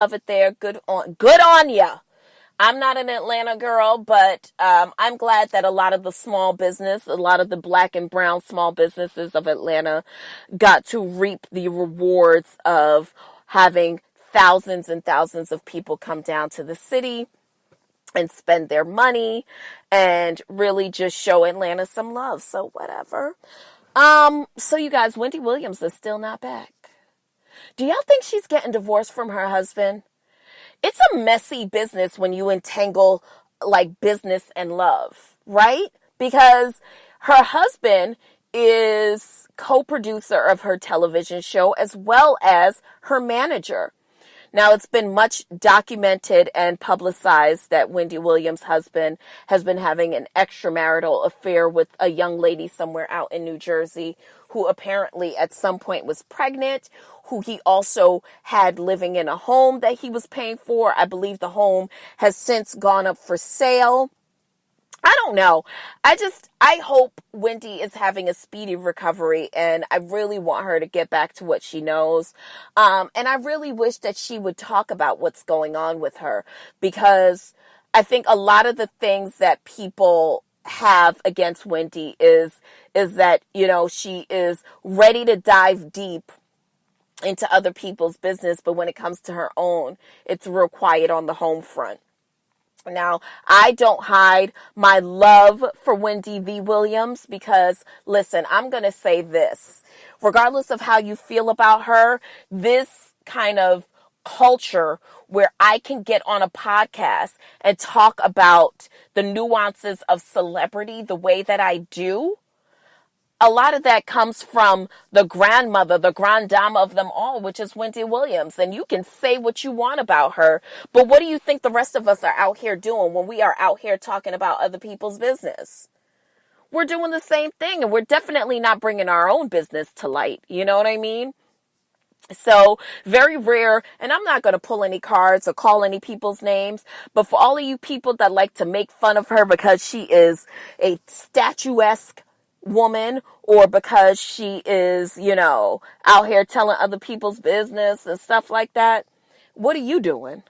love it there. Good on ya. I'm not an Atlanta girl, but I'm glad that a lot of a lot of the black and brown small businesses of Atlanta got to reap the rewards of having thousands and thousands of people come down to the city and spend their money and really just show Atlanta some love. So whatever. So you guys, Wendy Williams is still not back. Do y'all think she's getting divorced from her husband? It's a messy business when you entangle like business and love, right? Because her husband is co-producer of her television show as well as her manager. Now, it's been much documented and publicized that Wendy Williams' husband has been having an extramarital affair with a young lady somewhere out in New Jersey who apparently at some point was pregnant, who he also had living in a home that he was paying for. I believe the home has since gone up for sale. I don't know. I hope Wendy is having a speedy recovery, and I really want her to get back to what she knows. And I really wish that she would talk about what's going on with her, because I think a lot of the things that people have against Wendy is that, you know, she is ready to dive deep into other people's business, but when it comes to her own, it's real quiet on the home front. Now, I don't hide my love for Wendy V. Williams because, listen, I'm going to say this. Regardless of how you feel about her, this kind of culture where I can get on a podcast and talk about the nuances of celebrity the way that I do, a lot of that comes from the grandmother, the grand dame of them all, which is Wendy Williams. And you can say what you want about her, but what do you think the rest of us are out here doing when we are out here talking about other people's business? We're doing the same thing, and we're definitely not bringing our own business to light. You know what I mean? So very rare, and I'm not going to pull any cards or call any people's names, but for all of you people that like to make fun of her because she is a statuesque woman, or because she is, you know, out here telling other people's business and stuff like that, what are you doing?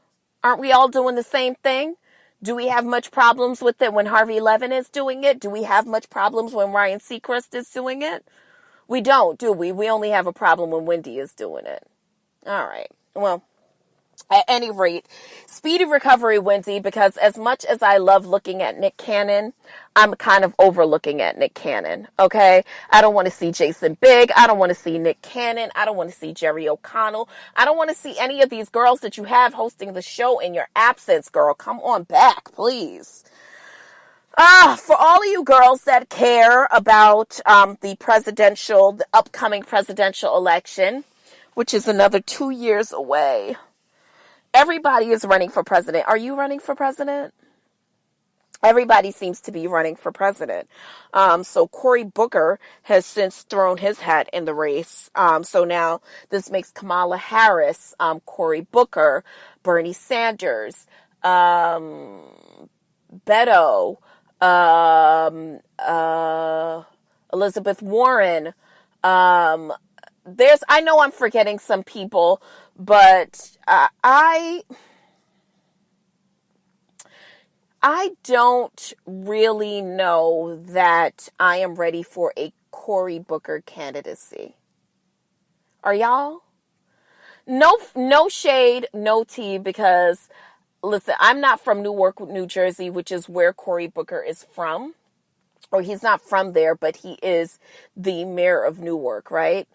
Aren't we all doing the same thing? Do we have much problems with it when Harvey Levin is doing it? Do we have much problems when Ryan Seacrest is doing it? We don't, do we? We only have a problem when Wendy is doing it. All right. Well, at any rate, speedy recovery, Wendy, because as much as I love looking at Nick Cannon, I'm kind of overlooking at Nick Cannon, okay? I don't want to see Jason Bigg. I don't want to see Nick Cannon. I don't want to see Jerry O'Connell. I don't want to see any of these girls that you have hosting the show in your absence, girl. Come on back, please. For all of you girls that care about the upcoming presidential election, which is another 2 years away. Everybody is running for president. Are you running for president? Everybody seems to be running for president. So Cory Booker has since thrown his hat in the race. So now this makes Kamala Harris, Cory Booker, Bernie Sanders, Beto, Elizabeth Warren. I know I'm forgetting some people, but I don't really know that I am ready for a Cory Booker candidacy. Are y'all? No shade, no tea, because listen, I'm not from Newark, New Jersey, which is where Cory Booker is from. Or he's not from there, but he is the mayor of Newark, right?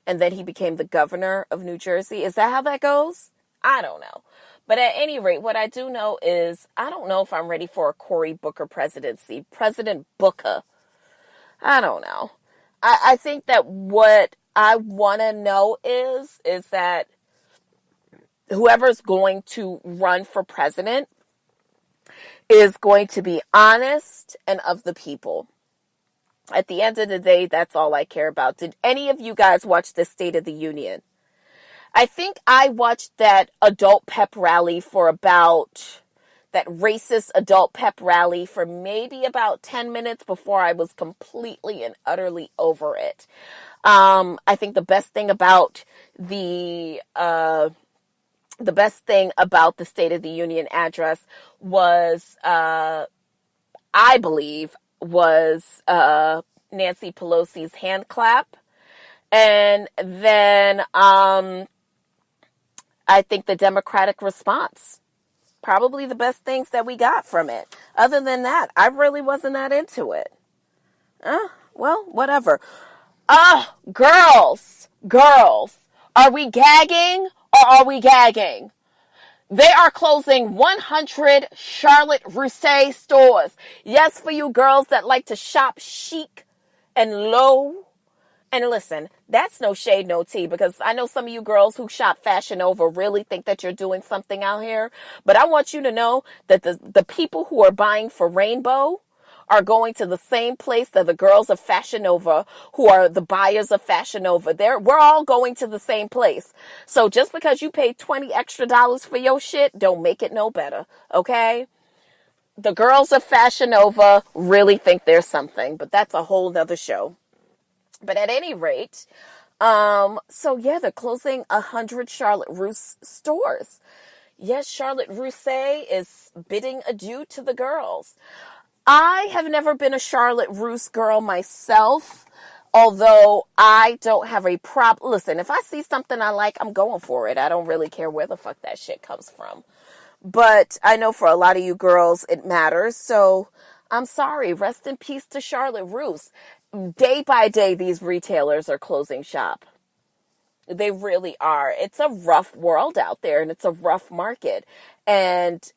And then he became the governor of New Jersey. Is that how that goes? I don't know. But at any rate, what I do know is I don't know if I'm ready for a Cory Booker presidency. President Booker. I don't know. I think that what I want to know is that whoever's going to run for president is going to be honest and of the people. At the end of the day, that's all I care about. Did any of you guys watch the State of the Union? I think I watched that adult pep rally that racist adult pep rally for maybe about 10 minutes before I was completely and utterly over it. I think the best thing about the the best thing about the State of the Union address was, I believe, was Nancy Pelosi's hand clap. And then I think the Democratic response. Probably the best things that we got from it. Other than that, I really wasn't that into it. Well, whatever. Girls, are we gagging or are we gagging? They are closing 100 Charlotte Russe stores. Yes, for you girls that like to shop chic and low. And listen, that's no shade, no tea, because I know some of you girls who shop Fashion Nova really think that you're doing something out here. But I want you to know that the people who are buying for Rainbow are going to the same place that the girls of Fashion Nova, who are the buyers of Fashion Nova, we're all going to the same place. So just because you paid $20 extra for your shit, don't make it no better, okay? The girls of Fashion Nova really think they're something, but that's a whole nother show. But at any rate, so yeah, they're closing 100 Charlotte Russe stores. Yes, Charlotte Russe is bidding adieu to the girls. I have never been a Charlotte Russe girl myself, although I don't have a problem. Listen, if I see something I like, I'm going for it. I don't really care where the fuck that shit comes from. But I know for a lot of you girls, it matters. So I'm sorry. Rest in peace to Charlotte Russe. Day by day, these retailers are closing shop. They really are. It's a rough world out there, and it's a rough market. And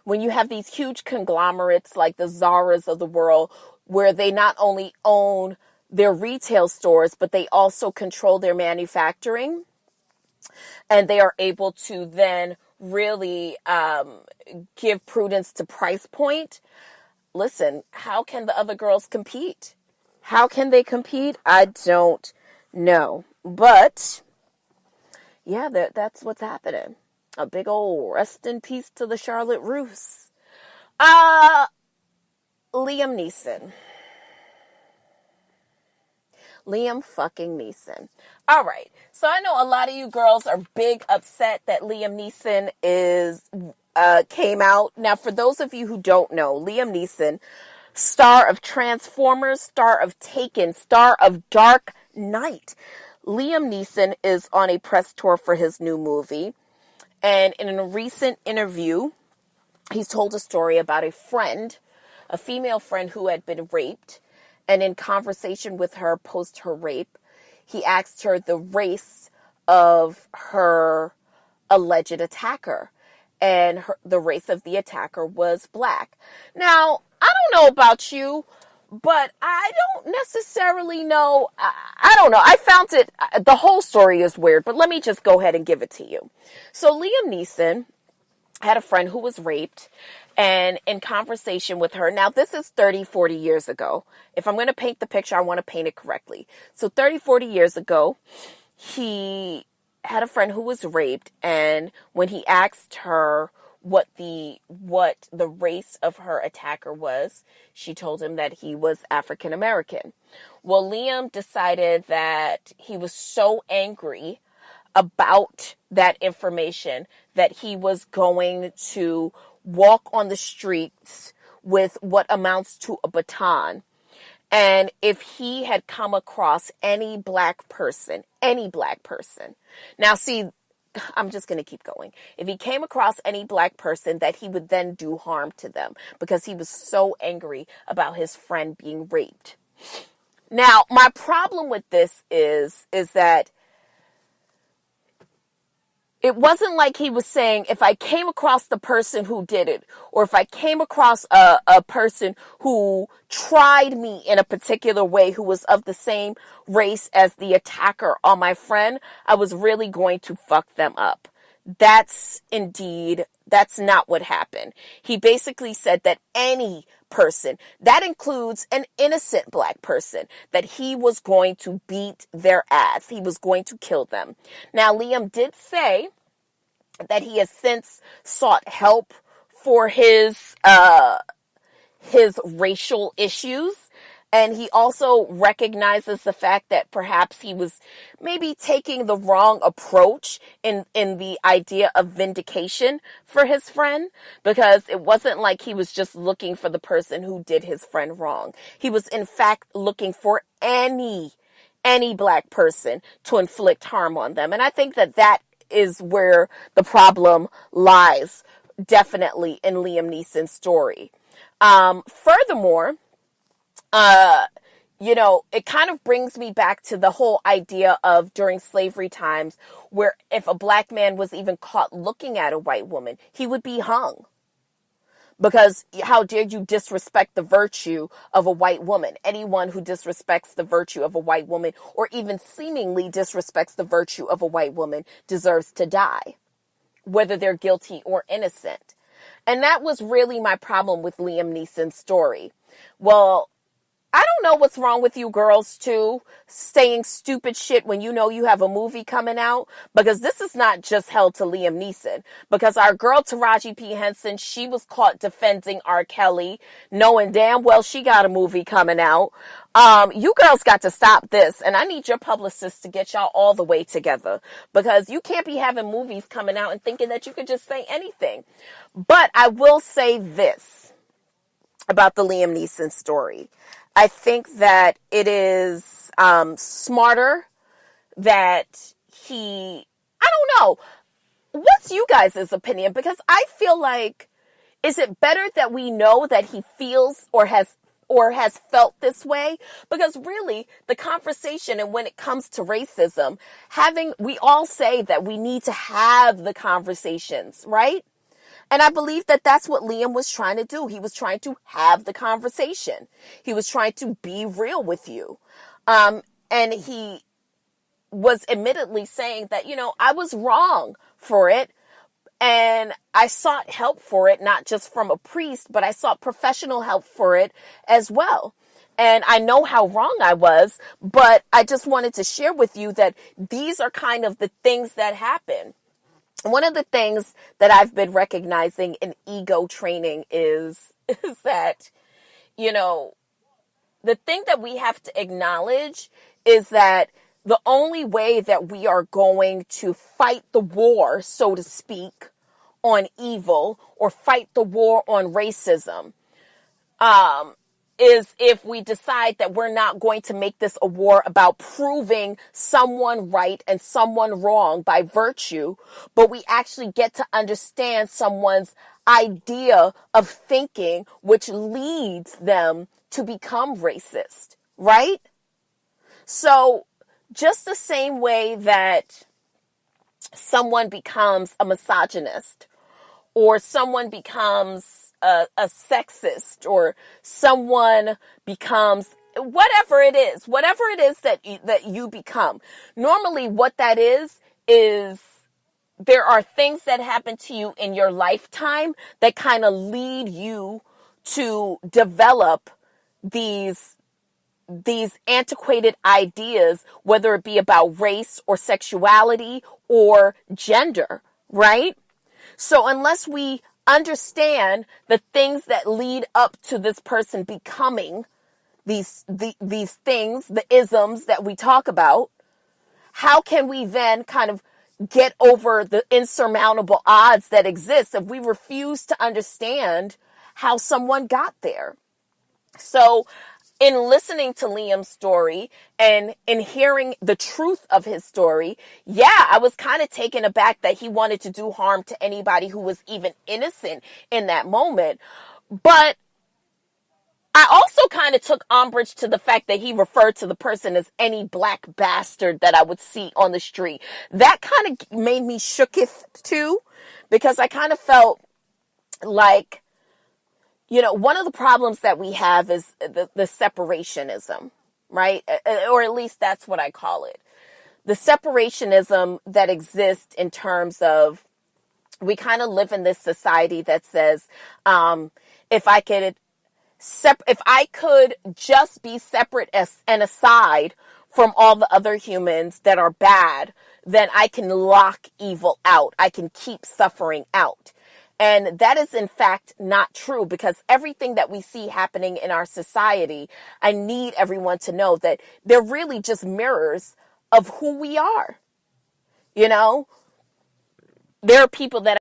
when you have these huge conglomerates like the Zaras of the world, where they not only own their retail stores, but they also control their manufacturing, and they are able to then really give prudence to price point. Listen, how can the other girls compete? How can they compete? I don't know. But, yeah, that's what's happening. A big old rest in peace to the Charlotte Russe. Liam Neeson. Liam fucking Neeson. All right. So I know a lot of you girls are big upset that Liam Neeson came out. Now, for those of you who don't know, Liam Neeson, star of Transformers, star of Taken, star of Dark Knight. Liam Neeson is on a press tour for his new movie. And in a recent interview, he's told a story about a friend, a female friend who had been raped. And in conversation with her post her rape, he asked her the race of her alleged attacker. And the race of the attacker was black. Now, I don't know about you, but I don't necessarily know. I don't know. I found it, the whole story is weird, but let me just go ahead and give it to you. So Liam Neeson had a friend who was raped, and in conversation with her, now this is 30, 40 years ago. If I'm going to paint the picture, I want to paint it correctly. So 30, 40 years ago, he had a friend who was raped, and when he asked her what the race of her attacker was, she told him that he was African American. Well, Liam decided that he was so angry about that information that he was going to walk on the streets with what amounts to a baton. And if he had come across any black person, now see, I'm just going to keep going. If he came across any black person, that he would then do harm to them because he was so angry about his friend being raped. Now, my problem with this is that it wasn't like he was saying, if I came across the person who did it, or if I came across a person who tried me in a particular way, who was of the same race as the attacker on my friend, I was really going to fuck them up. That's not what happened. He basically said that any person, that includes an innocent black person, that he was going to beat their ass. He was going to kill them. Now, Liam did say that he has since sought help for his racial issues. And he also recognizes the fact that perhaps he was maybe taking the wrong approach in the idea of vindication for his friend, because it wasn't like he was just looking for the person who did his friend wrong. He was in fact looking for any black person to inflict harm on them. And I think that is where the problem lies, definitely, in Liam Neeson's story. Furthermore, it kind of brings me back to the whole idea of during slavery times, where if a black man was even caught looking at a white woman, he would be hung. Because how dare you disrespect the virtue of a white woman? Anyone who disrespects the virtue of a white woman, or even seemingly disrespects the virtue of a white woman, deserves to die, whether they're guilty or innocent. And that was really my problem with Liam Neeson's story. Well, I don't know what's wrong with you girls too, saying stupid shit when you know you have a movie coming out, because this is not just held to Liam Neeson, because our girl Taraji P. Henson, she was caught defending R. Kelly, knowing damn well she got a movie coming out. You girls got to stop this, and I need your publicist to get y'all all the way together, because you can't be having movies coming out and thinking that you could just say anything. But I will say this about the Liam Neeson story. I think that it is smarter that I don't know, what's you guys' opinion? Because I feel like, is it better that we know that he feels or has felt this way? Because really, the conversation, and when it comes to racism, we all say that we need to have the conversations, right? And I believe that that's what Liam was trying to do. He was trying to have the conversation. He was trying to be real with you. And he was admittedly saying that, I was wrong for it. And I sought help for it, not just from a priest, but I sought professional help for it as well. And I know how wrong I was, but I just wanted to share with you that these are kind of the things that happen. One of the things that I've been recognizing in ego training is that, the thing that we have to acknowledge is that the only way that we are going to fight the war, so to speak, on evil, or fight the war on racism, is if we decide that we're not going to make this a war about proving someone right and someone wrong by virtue, but we actually get to understand someone's idea of thinking, which leads them to become racist, right? So just the same way that someone becomes a misogynist, or someone becomes a sexist, or someone becomes whatever it is that you become. Normally what that is there are things that happen to you in your lifetime that kind of lead you to develop these antiquated ideas, whether it be about race or sexuality or gender, right? So unless we understand the things that lead up to this person becoming these things, the isms that we talk about, how can we then kind of get over the insurmountable odds that exist if we refuse to understand how someone got there? So in listening to Liam's story and in hearing the truth of his story, I was kind of taken aback that he wanted to do harm to anybody who was even innocent in that moment. But I also kind of took umbrage to the fact that he referred to the person as any black bastard that I would see on the street. That kind of made me shooketh too, because I kind of felt like, one of the problems that we have is the separationism, right? Or at least that's what I call it. The separationism that exists in terms of, we kind of live in this society that says, if I could just be separate and aside from all the other humans that are bad, then I can lock evil out. I can keep suffering out. And that is in fact not true, because everything that we see happening in our society, I need everyone to know that they're really just mirrors of who we are. You know, there are people that